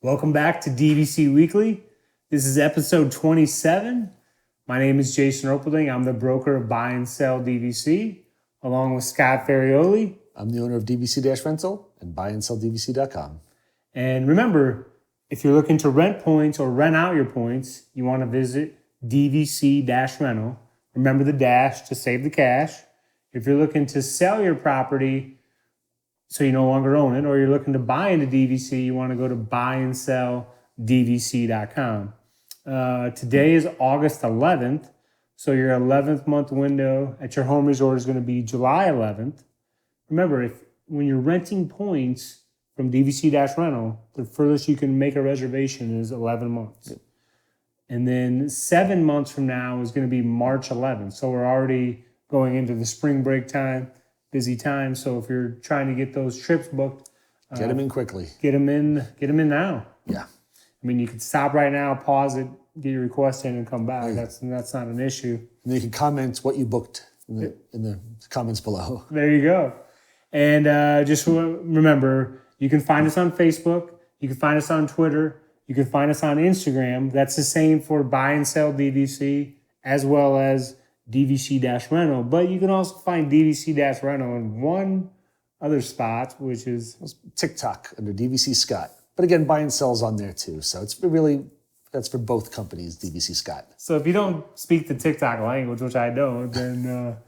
Welcome back to DVC Weekly. This is episode 27. My name is Jason Ropelding. I'm the broker of Buy and Sell DVC, along with Scott Ferrioli. I'm the owner of DVC-Rental and buyandselldvc.com. And remember, if you're looking to rent points or rent out your points, you want to visit DVC-Rental. Remember the dash to save the cash. If you're looking to sell your property so you no longer own it, or you're looking to buy into DVC, you want to go to buyandselldvc.com. Today is August 11th, so your 11th month window at your home resort is going to be July 11th. Remember, when you're renting points from DVC-Rental, the furthest you can make a reservation is 11 months. Yep. And then 7 months from now is going to be March 11th. So we're already going into the spring break time, busy time. So if you're trying to get those trips booked, get them in quickly. Get them in now. Yeah. I mean, you could stop right now, pause it, get your request in, and come back. Yeah. That's not an issue. And you can comment what you booked in the comments below. There you go. And just remember, you can find us on Facebook. You can find us on Twitter. You can find us on Instagram. That's the same for Buy and Sell DVC as well as DVC-Rental. But you can also find DVC-Rental in one other spot, which is TikTok under DVC Scott. But again, Buy and Sell's on there too. So it's really, that's for both companies, DVC Scott. So if you don't speak the TikTok language, which I don't, then...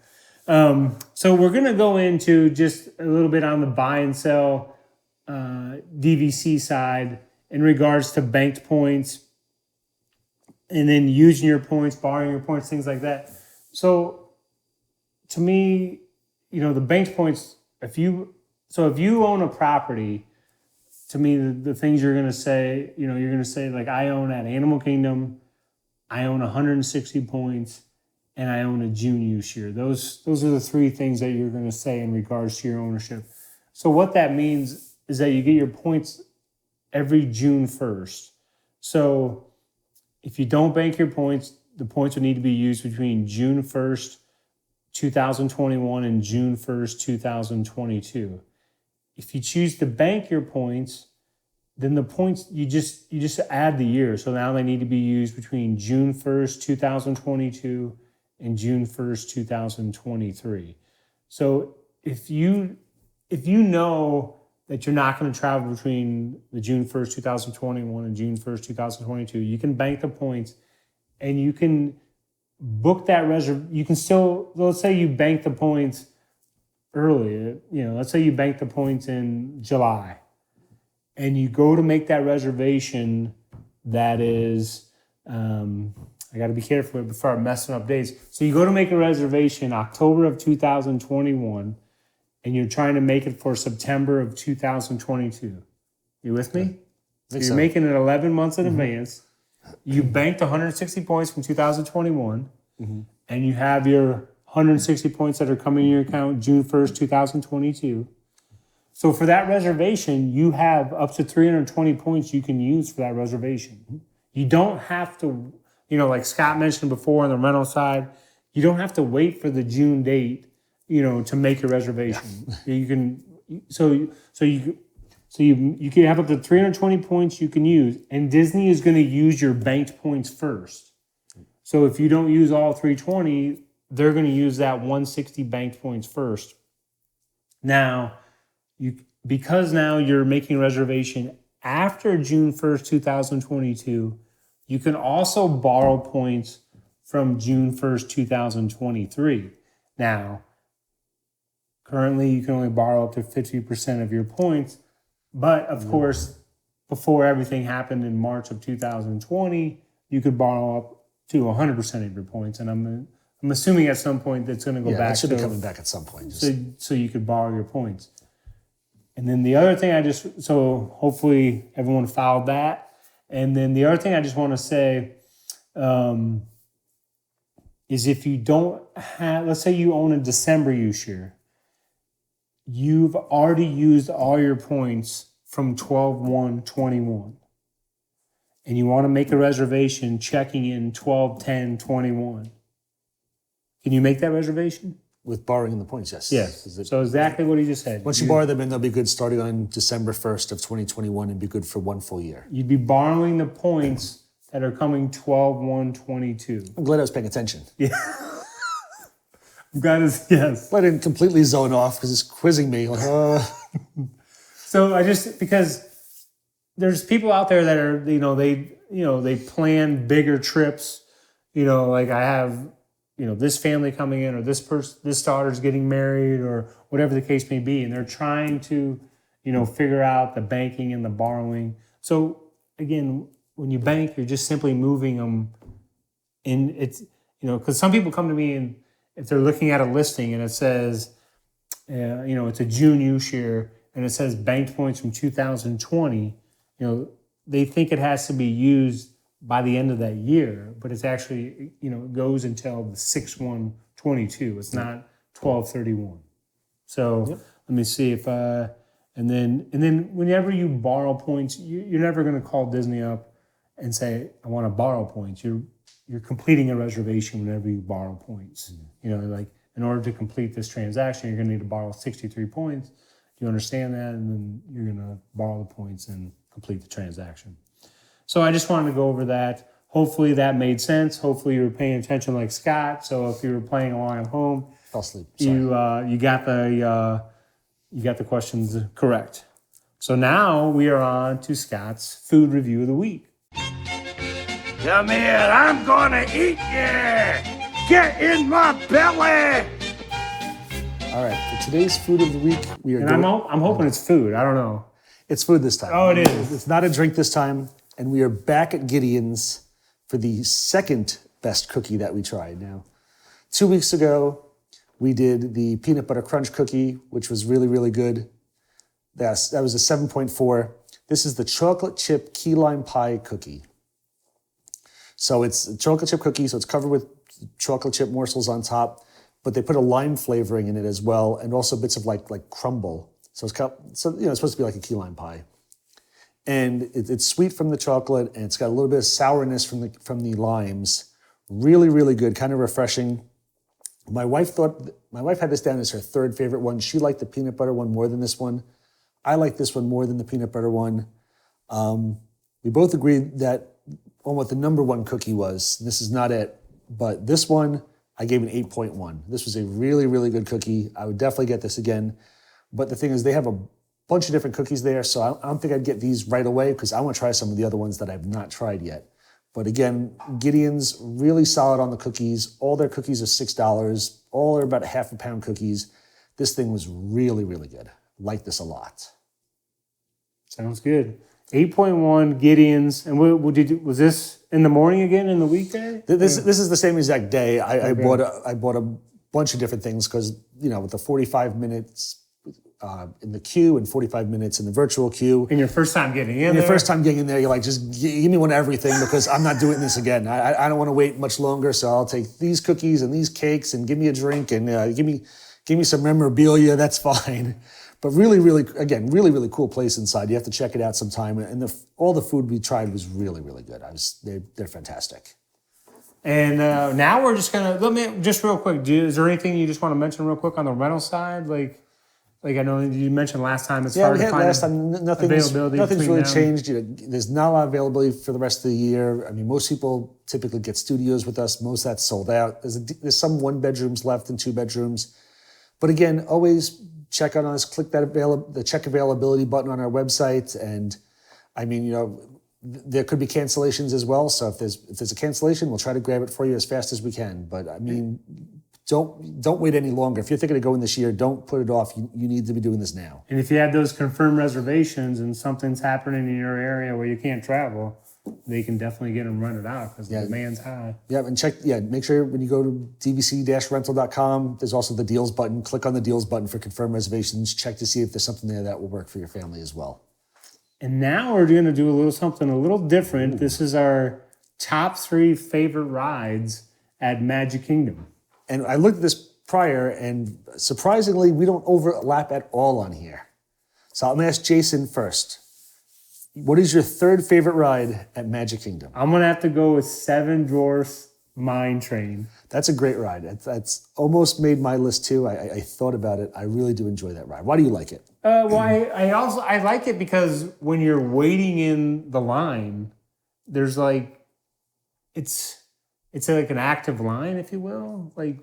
So we're going to go into just a little bit on the buy and sell DVC side in regards to banked points and then using your points, borrowing your points, things like that. So to me, the banked points, if you own a property, to me, the things you're going to say, you're going to say, like, I own at Animal Kingdom, I own 160 points, and I own a June use year. Those are the three things that you're going to say in regards to your ownership. So what that means is that you get your points every June 1st. So if you don't bank your points, the points would need to be used between June 1st, 2021 and June 1st, 2022. If you choose to bank your points, then the points, you just add the year. So now they need to be used between June 1st, 2022 and June 1st, 2023. So if you know that you're not going to travel between the June 1st, 2021 and June 1st, 2022, you can bank the points and you can book that you can still, let's say you bank the points early, let's say you bank the points in July and you go to make that reservation that is, I got to be careful before I'm messing up days. So you go to make a reservation October of 2021, and you're trying to make it for September of 2022. You with me? So you're making it 11 months in advance. You banked 160 points from 2021, and you have your 160 points that are coming in your account June 1st, 2022. So for that reservation, you have up to 320 points you can use for that reservation. You don't have to... like Scott mentioned before on the rental side, you don't have to wait for the June date, to make your reservation. Yeah. You can, you can have up to 320 points you can use, and Disney is going to use your banked points first. So if you don't use all 320, they're going to use that 160 banked points first. Now, because now you're making a reservation after June 1st, 2022, you can also borrow points from June 1st, 2023. Now, currently you can only borrow up to 50% of your points, but of course, before everything happened in March of 2020, you could borrow up to 100% of your points. And I'm assuming at some point that's going to go back. It should be coming back at some point. So you could borrow your points. And then the other thing so hopefully everyone followed that. And then the other thing I just want to say is if you don't have, let's say you own a December use year, you've already used all your points from 12/1/21, and you want to make a reservation checking in 12/10/21. Can you make that reservation? With borrowing the points, yes. Yes. Is it- So exactly what he just said. once you borrow them in, they'll be good starting on December 1st of 2021 and be good for one full year. You'd be borrowing the points that are coming 12/1/22. I'm glad I was paying attention. Yeah. I'm glad it's, yes. I didn't completely zone off because it's quizzing me. Like, So because there's people out there that are, they plan bigger trips. Like I have, this family coming in, or this daughter's getting married, or whatever the case may be, and they're trying to, figure out the banking and the borrowing. So again, when you bank, you're just simply moving them in. It's, because some people come to me, and if they're looking at a listing and it says, it's a June use year, and it says banked points from 2020, they think it has to be used by the end of that year, but it's actually, it goes until the 6/1/22. It's not 12/31. So let me see if, and then whenever you borrow points, you're never going to call Disney up and say, I want to borrow points. You're completing a reservation whenever you borrow points. Like in order to complete this transaction, you're going to need to borrow 63 points. Do you understand that? And then you're going to borrow the points and complete the transaction. So I just wanted to go over that. Hopefully that made sense. Hopefully you were paying attention like Scott. So if you were playing along at home, fell asleep. Sorry. you got the questions correct. So now we are on to Scott's food review of the week. Come here, I'm gonna eat you! Get in my belly! All right, for today's food of the week, we are And I'm hoping it's food. I don't know. It's food this time. Oh, it is. It's not a drink this time. And we are back at Gideon's for the second best cookie that we tried. Now, 2 weeks ago, we did the peanut butter crunch cookie, which was really, really good. That was a 7.4. This is the chocolate chip key lime pie cookie. So it's a chocolate chip cookie, so it's covered with chocolate chip morsels on top, but they put a lime flavoring in it as well, and also bits of like crumble. So it's supposed to be like a key lime pie. And it's sweet from the chocolate, and it's got a little bit of sourness from the limes. Really, really good, kind of refreshing. My wife had this down as her third favorite one. She liked the peanut butter one more than this one. I like this one more than the peanut butter one. We both agreed that on what the number one cookie was. This is not it, but this one I gave an 8.1. This was a really, really good cookie. I would definitely get this again. But the thing is, they have a bunch of different cookies there, so I don't think I'd get these right away because I want to try some of the other ones that I've not tried yet. But again, Gideon's really solid on the cookies. All their cookies are $6. All are about a half a pound cookies. This thing was really, really good. Like this a lot. Sounds good. 8.1 Gideon's. And was this in the morning again, in the weekday? This is the same exact day. I bought a bunch of different things because, with the 45 minutes in the queue and 45 minutes in the virtual queue. And your first time getting in Your first time getting in there, you're like, just give me one of everything because I'm not doing this again. I don't want to wait much longer, so I'll take these cookies and these cakes and give me a drink and give me some memorabilia. That's fine. But really, really, again, really, really cool place inside. You have to check it out sometime. And all the food we tried was really, really good. They're fantastic. And now we're just just real quick. Is there anything you just want to mention real quick on the rental side? Like I know you mentioned last time. It's hard to find last time nothing's really changed. There's not a lot of availability for the rest of the year. I mean, most people typically get studios with us. Most of that's sold out. There's some 1 bedrooms left and 2 bedrooms. But again, always check on us. Click the check availability button on our website. And I mean, there could be cancellations as well. So if there's a cancellation, we'll try to grab it for you as fast as we can. But I mean, don't wait any longer. If you're thinking of going this year, don't put it off. You need to be doing this now. And if you have those confirmed reservations and something's happening in your area where you can't travel, they can definitely get them rented out because the demand's high. Yeah, and make sure when you go to DVC-Rental.com, there's also the deals button. Click on the deals button for confirmed reservations. Check to see if there's something there that will work for your family as well. And now we're going to do something a little different. Ooh. This is our top 3 favorite rides at Magic Kingdom. And I looked at this prior, and surprisingly, we don't overlap at all on here. So I'm going to ask Jason first. What is your 3rd favorite ride at Magic Kingdom? I'm going to have to go with Seven Dwarfs Mine Train. That's a great ride. That's almost made my list too. I thought about it. I really do enjoy that ride. Why do you like it? Well, I like it because when you're waiting in the line, there's like it's like an active line, if you will. Like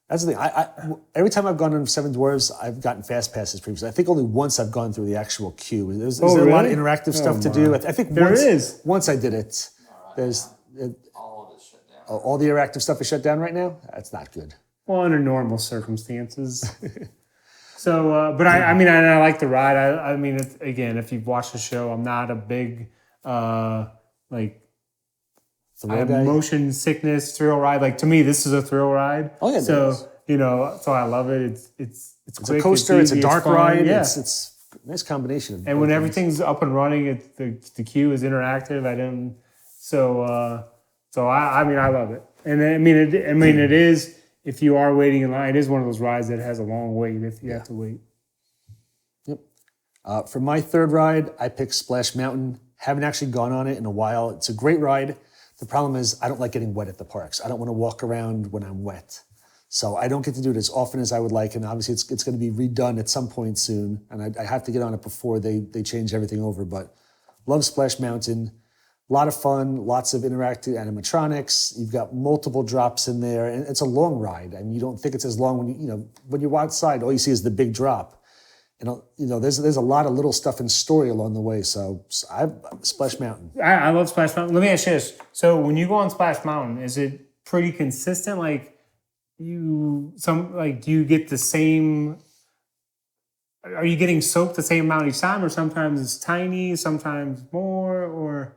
that's the thing. Every time I've gone on Seven Dwarfs, I've gotten fast passes previously. I think only once I've gone through the actual queue. Is there a lot of interactive stuff to do? I think there is. Once I did it. There's All of it's shut down. all the interactive stuff is shut down right now. That's not good. Well, under normal circumstances. So, but I mean, I like the ride. I mean, again, if you've watched the show, I'm not a big like I have motion sickness thrill ride. Like to me, this is a thrill ride. Oh yeah. So so I love it. It's quick, a coaster. It's a dark fun. ride. Yeah. It's a nice combination. And when everything's up and running, the queue is interactive. I mean, I love it. And I mean, it is. If you are waiting in line, it is one of those rides that has a long wait if you have to wait. Yep. For my third ride, I picked Splash Mountain. Haven't actually gone on it in a while. It's a great ride. The problem is I don't like getting wet at the parks. I don't want to walk around when I'm wet. So I don't get to do it as often as I would like. And obviously it's going to be redone at some point soon. And I have to get on it before they change everything over. But love Splash Mountain. A lot of fun, lots of interactive animatronics. You've got multiple drops in there, and it's a long ride. I mean, you don't think it's as long when you're outside. All you see is the big drop, and there's a lot of little stuff in story along the way. So I Splash Mountain. I love Splash Mountain. Let me ask you this: so when you go on Splash Mountain, is it pretty consistent? Like do you get the same? Are you getting soaked the same amount each time, or sometimes it's tiny, sometimes more, or?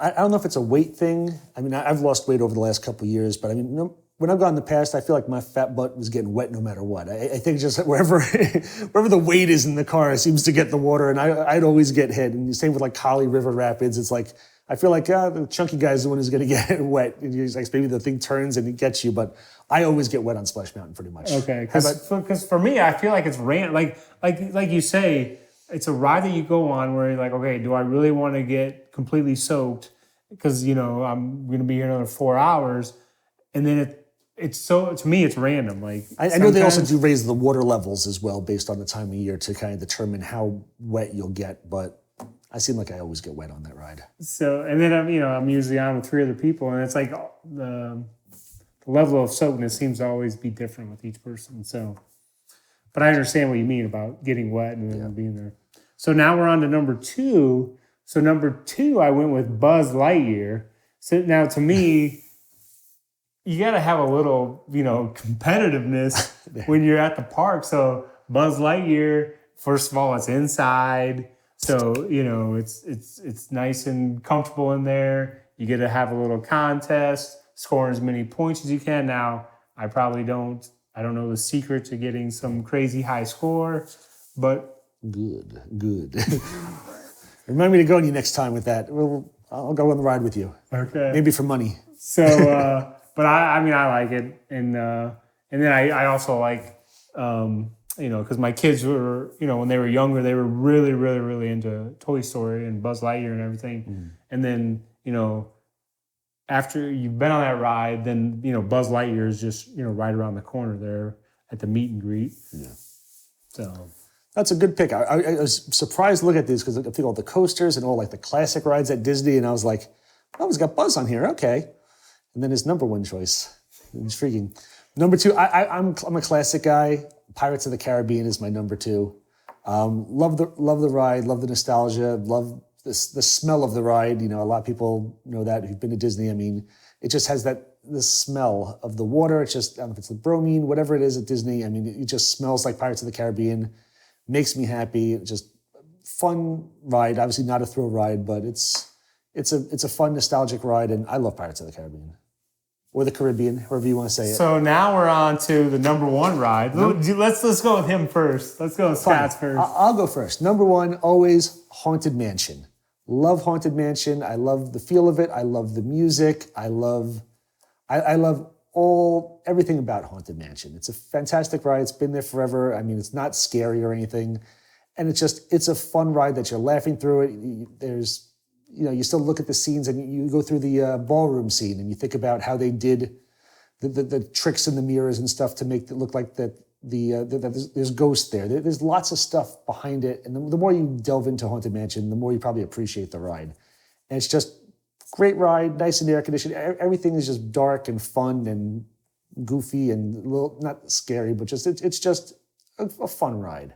I don't know if it's a weight thing. I mean, I've lost weight over the last couple of years, but I mean, when I've gone in the past, I feel like my fat butt was getting wet no matter what. I think just wherever the weight is in the car, it seems to get the water, and I'd always get hit. And the same with like Holly River Rapids. It's like, I feel like the chunky guy's the one who's going to get wet. And like maybe the thing turns and it gets you, but I always get wet on Splash Mountain pretty much. Okay, because for me, I feel like it's like you say, it's a ride that you go on where you're like, okay, do I really want to get completely soaked? Because, I'm going to be here another 4 hours. And then to me, it's random. Like I know they also do raise the water levels as well based on the time of year to kind of determine how wet you'll get. But I seem like I always get wet on that ride. So, and then I'm usually on with 3 other people. And it's like the level of soakness seems to always be different with each person. So, but I understand what you mean about getting wet and then being there. So now we're on to number 2. So number 2, I went with Buzz Lightyear. So now to me, you got to have a little, competitiveness when you're at the park. So Buzz Lightyear, first of all, it's inside. So, it's nice and comfortable in there. You get to have a little contest, score as many points as you can. Now, I don't know the secret to getting some crazy high score, but Good. Remind me to go on you next time with that. I'll go on the ride with you. Okay. Maybe for money. So, but I mean, I like it. And then I also like, because my kids were, when they were younger, they were really, really, really into Toy Story and Buzz Lightyear and everything. Mm. And then, after you've been on that ride, then, Buzz Lightyear is just, right around the corner there at the meet and greet. Yeah. So that's a good pick. I was surprised to look at these because I think all the coasters and all like the classic rides at Disney, and I was like, oh, it's got Buzz on here, okay. And then his number 1 choice, intriguing. Number 2, I'm a classic guy. Pirates of the Caribbean is my number 2. Love the ride, love the nostalgia, love the smell of the ride. A lot of people know that who've been to Disney. I mean, it just has the smell of the water. It's just, I don't know if it's the bromine, whatever it is at Disney. I mean, it just smells like Pirates of the Caribbean. Makes me happy. Just fun ride. Obviously not a thrill ride, but it's a fun nostalgic ride, and I love Pirates of the Caribbean or the Caribbean, however you want to say it. So now we're on to the number 1 ride. Let's go with him first. Let's go with Scott's first. I'll go first. Number 1, always Haunted Mansion. Love Haunted Mansion. I love the feel of it. I love the music. I love everything about Haunted Mansion. It's a fantastic ride. It's been there forever. I mean, it's not scary or anything. And it's a fun ride that you're laughing through it. you still look at the scenes and you go through the ballroom scene and you think about how they did the tricks in the mirrors and stuff to make it look like that there's ghosts there. There's lots of stuff behind it. And the more you delve into Haunted Mansion, the more you probably appreciate the ride. And it's just great ride, nice and air conditioned. Everything is just dark and fun and goofy and a little, not scary, but it's just a fun ride.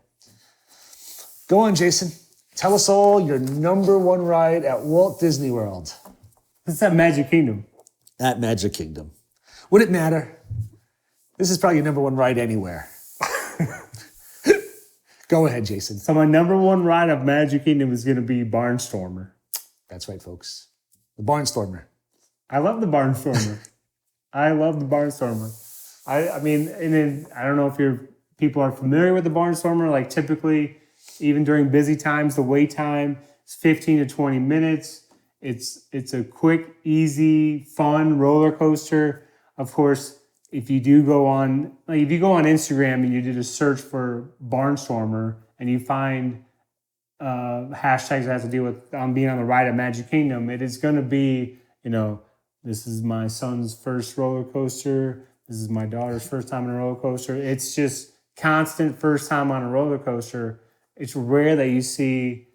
Go on, Jason. Tell us all your number one ride at Walt Disney World. It's at Magic Kingdom. At Magic Kingdom. Would it matter? This is probably your number one ride anywhere. Go ahead, Jason. So my number one ride of Magic Kingdom is going to be Barnstormer. That's right, folks. The Barnstormer. I love the Barnstormer. I love the Barnstormer. I mean, and then I don't know if people are familiar with the Barnstormer. Like typically, even during busy times, the wait time is 15 to 20 minutes. It's a quick, easy, fun roller coaster. Of course, if you go on Instagram and you did a search for Barnstormer and you find hashtags that have to deal with being on the ride at Magic Kingdom, it is going to be, this is my son's first roller coaster. This is my daughter's first time on a roller coaster. It's just constant first time on a roller coaster. It's rare that you see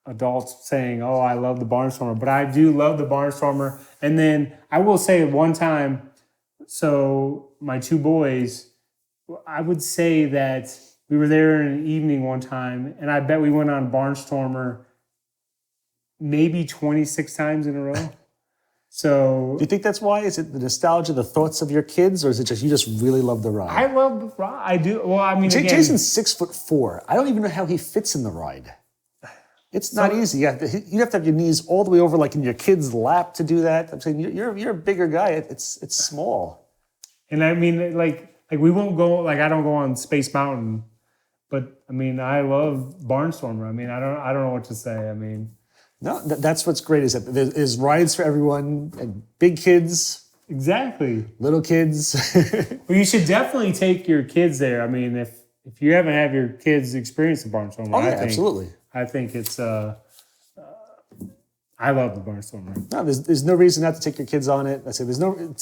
adults saying, oh, I love the Barnstormer. But I do love the Barnstormer. And then I will say one time, so my two boys, I would say that we were there in an evening one time, and I bet we went on Barnstormer maybe 26 times in a row. So, do you think that's why? Is it the nostalgia, the thoughts of your kids, or is it just you just really love the ride? I love the ride. I do. Well, I mean, again, Jason's 6'4". I don't even know how he fits in the ride. It's not easy. You have to have your knees all the way over, like in your kid's lap, to do that. I'm saying you're a bigger guy. It's small. And I mean, like we won't go. Like I don't go on Space Mountain, but I mean, I love Barnstormer. I mean, I don't know what to say. I mean. No, that's what's great is that there's rides for everyone, and big kids. Exactly. Little kids. Well, you should definitely take your kids there. I mean, if you haven't had your kids experience the Barnstormer, absolutely. I think it's, I love the Barnstormer. No, there's no reason not to take your kids on it. I say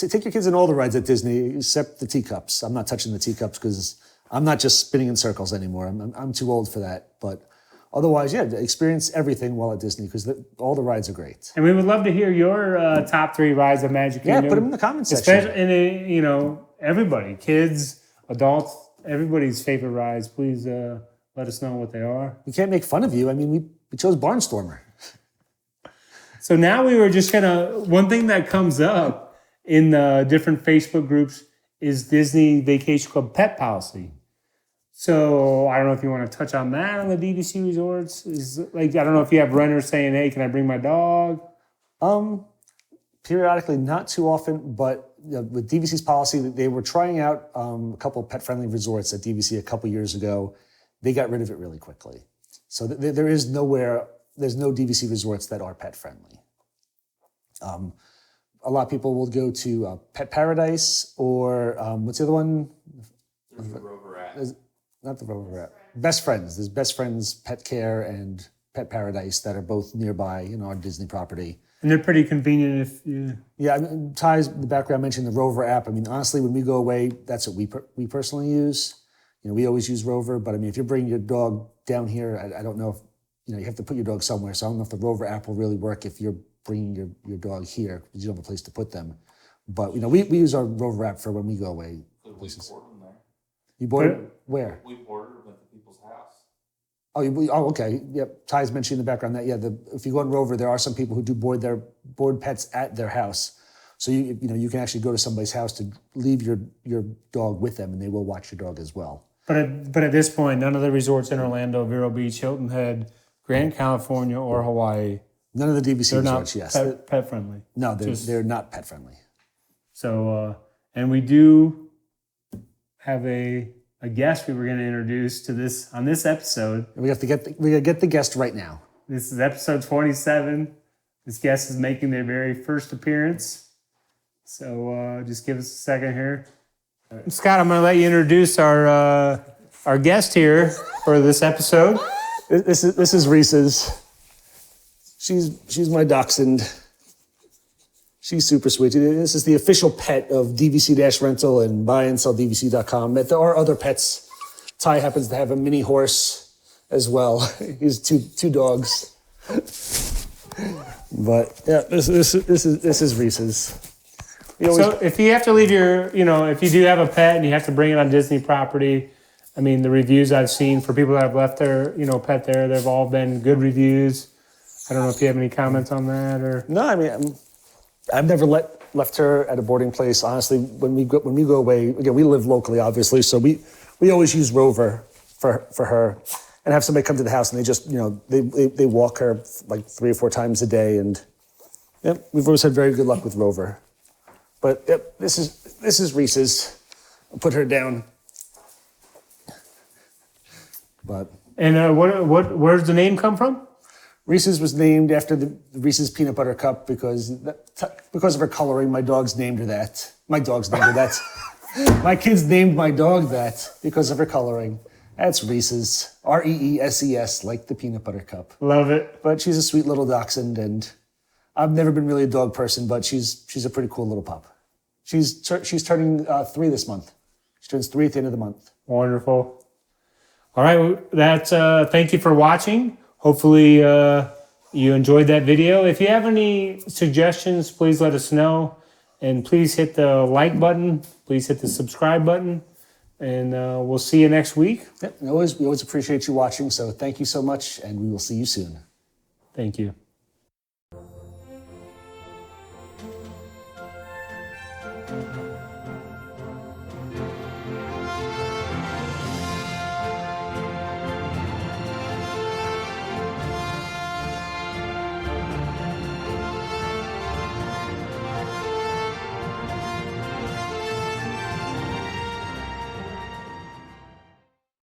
take your kids on all the rides at Disney except the teacups. I'm not touching the teacups because I'm not just spinning in circles anymore. I'm too old for that, but. Otherwise, experience everything while at Disney because all the rides are great. And we would love to hear your top 3 rides of Magic Kingdom. Yeah, put them in the comments section. Especially, everybody, kids, adults, everybody's favorite rides. Please let us know what they are. We can't make fun of you. I mean, we chose Barnstormer. So now we were just one thing that comes up in the different Facebook groups is Disney Vacation Club pet policy. So I don't know if you want to touch on that on the DVC resorts. I don't know if you have renters saying, "Hey, can I bring my dog?" Periodically, not too often, but with DVC's policy, they were trying out a couple of pet-friendly resorts at DVC a couple years ago. They got rid of it really quickly. So there's no DVC resorts that are pet-friendly. A lot of people will go to Pet Paradise or what's the other one? There's the Rover app. Not the Rover app. Best Friends. There's Best Friends Pet Care and Pet Paradise that are both nearby, our Disney property. And they're pretty convenient if you... Yeah, Ty's in the background mentioned the Rover app. I mean, honestly, when we go away, that's what we personally use. We always use Rover, but I mean, if you're bringing your dog down here, I don't know if, you have to put your dog somewhere. So I don't know if the Rover app will really work if you're bringing your dog here because you don't have a place to put them. But, we use our Rover app for when we go away. Could we board them there? You board where? We boarded them at the people's house. Oh, okay. Yep. Ty's mentioned in the background that, if you go on Rover, there are some people who do board pets at their house. So, you can actually go to somebody's house to leave your dog with them and they will watch your dog as well. But at this point, none of the resorts in Orlando, Vero Beach, Hilton Head, Grand California, or Hawaii. None of the DVC they're resorts, not yes. Pet friendly. No, they're not pet friendly. So, and we do have a guest we were going to introduce on this episode. We gotta get the guest right now. This is episode 27. This guest is making their very first appearance. So just give us a second here. Scott, I'm going to let you introduce our guest here for this episode. This is Reese's. She's my dachshund. She's super sweet. This is the official pet of DVC-Rental and buyandsselldvc.com. There are other pets. Ty happens to have a mini horse as well. He's two dogs. But yeah, this is Reese's. So if you have to leave your, if you do have a pet and you have to bring it on Disney property, I mean, the reviews I've seen for people that have left their, pet there, they've all been good reviews. I don't know if you have any comments on that or. No, I mean, I've never left her at a boarding place. Honestly, when we go away, again, we live locally, obviously, so we always use Rover for her, and have somebody come to the house and they just, they walk her like 3 or 4 times a day, and yep, we've always had very good luck with Rover. But yep, this is Reese's. I'll put her down. But And where's the name come from? Reese's was named after the Reese's Peanut Butter Cup because of her coloring. My dog's named her that. My dog's named her that. My kids named my dog that because of her coloring. That's Reese's. Reeses, like the peanut butter cup. Love it. But she's a sweet little dachshund, and I've never been really a dog person, but she's a pretty cool little pup. She's turning 3 this month. She turns 3 at the end of the month. Wonderful. All right, that's thank you for watching. Hopefully you enjoyed that video. If you have any suggestions, please let us know. And please hit the like button. Please hit the subscribe button. And we'll see you next week. Yep, we always appreciate you watching, so thank you so much, and we will see you soon. Thank you.